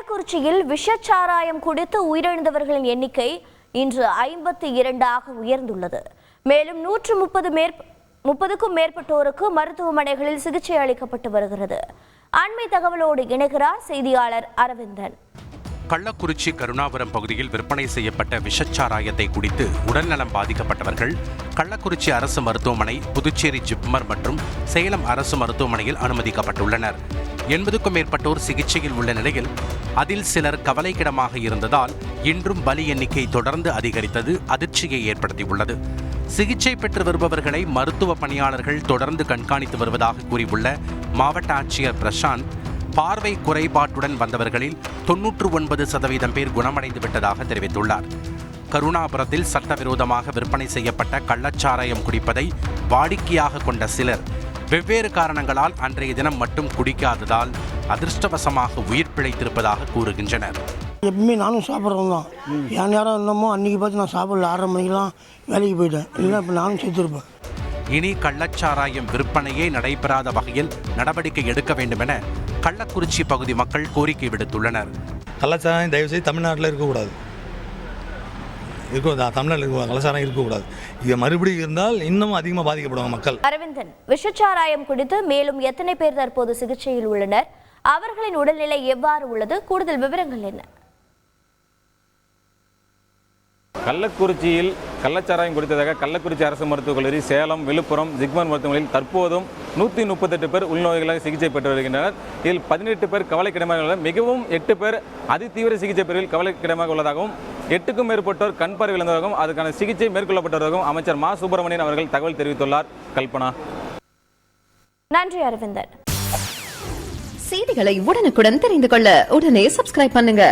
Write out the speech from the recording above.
கள்ளக்குறிச்சியில் விஷச்சாராயம் குடித்து உயிரிழந்தவர்களின் எண்ணிக்கை இன்று 52ஆக உயர்ந்துள்ளது. மேலும் 130க்கும் மேற்பட்டோருக்கு மருத்துவமனைகளில் சிகிச்சை அளிக்கப்பட்டு வருகிறது. அண்மை தகவலோடு இணைகிறார் செய்தியாளர் அரவிந்தன். கள்ளக்குறிச்சி கருணாபுரம் பகுதியில் விற்பனை செய்யப்பட்ட விஷச்சாராயத்தை குடித்து உடல்நலம் பாதிக்கப்பட்டவர்கள் கள்ளக்குறிச்சி அரசு மருத்துவமனை, புதுச்சேரி ஜிப்மர் மற்றும் சேலம் அரசு மருத்துவமனையில் அனுமதிக்கப்பட்டுள்ளனர். 80க்கும் மேற்பட்டோர் சிகிச்சையில் உள்ள நிலையில் அதில் சிலர் கவலைக்கிடமாக இருந்ததால் இன்றும் பலி எண்ணிக்கை தொடர்ந்து அதிகரித்தது அதிர்ச்சியை ஏற்படுத்தியுள்ளது. சிகிச்சை பெற்று வருபவர்களை மருத்துவ பணியாளர்கள் தொடர்ந்து கண்காணித்து வருவதாக கூறியுள்ள மாவட்ட ஆட்சியர் பிரசாந்த், பார்வை குறைபாட்டுடன் வந்தவர்களில் 99% பேர் குணமடைந்து விட்டதாக தெரிவித்துள்ளார். கருணாபுரத்தில் சட்டவிரோதமாக விற்பனை செய்யப்பட்ட கள்ளச்சாராயம் குடிப்பதை வாடிக்கையாக கொண்ட சிலர் வெவ்வேறு காரணங்களால் அன்றைய தினம் மட்டும் குடிக்காததால் அதிர்ஷ்டவசமாக உயிர் பிழைத்திருப்பதாக கூறுகின்றனர். எப்பவுமே நானும் சாப்பிட்றவங்க தான். என் நேரம் என்னமோ அன்றைக்கி பார்த்து நான் சாப்பிடல, 6:30 மணிக்கெலாம் வேலைக்கு போயிட்டேன். இல்லை இப்போ நானும் செத்துருப்பேன். இனி கள்ளச்சாராயம் விற்பனையே நடைபெறாத வகையில் நடவடிக்கை எடுக்க வேண்டும் என கள்ளக்குறிச்சி பகுதி மக்கள் கோரிக்கை விடுத்துள்ளனர். கள்ளச்சாராயம் தயவுசெய்து தமிழ்நாட்டில் இருக்கக்கூடாது. தமிழ்நாட்டில் கள்ளச்சாராயம் இருக்கக்கூடாது. இது மறுபடியும் இருந்தால் இன்னும் அதிகமாக பாதிக்கப்படுவாங்க மக்கள். அரவிந்தன், விஷச்சாராயம் குறித்து மேலும் எத்தனை பேர் தற்போது சிகிச்சையில் உள்ளனர்? அவர்களின் உடல்நிலை எவ்வாறு உள்ளது? கூடுதல் விவரங்கள் என்ன? கள்ளக்குறிச்சியில் கள்ளச்சாராயம் குடித்ததாக கள்ளக்குறிச்சி அரசு மருத்துவக் கல்லூரி, சேலம், விழுப்புரம், ஜிப்மர் மருத்துவமனையில் தற்போதும் 138 பேர் உள்நோய்களாக சிகிச்சை பெற்று வருகின்றனர். இதில் 18 பேர் கவலைக்கிடமாக உள்ளனர். மிகவும் 8 பேர் அதிதீவிர சிகிச்சை பிரிவில் கவலைக்கிடமாக உள்ளதாகவும் 8க்கும் மேற்பட்டோர் கண் பார்வை இழந்ததாகவும் அதுக்கான சிகிச்சை மேற்கொள்ளப்பட்டதாகவும் அமைச்சர் மா சுப்பிரமணியன் அவர்கள் தகவல் தெரிவித்துள்ளார். கல்பனா. நன்றி அரவிந்தன். செய்திகளை உடனுக்குடன் தெரிந்து கொள்ள உடனே சப்ஸ்கிரைப் பண்ணுங்க.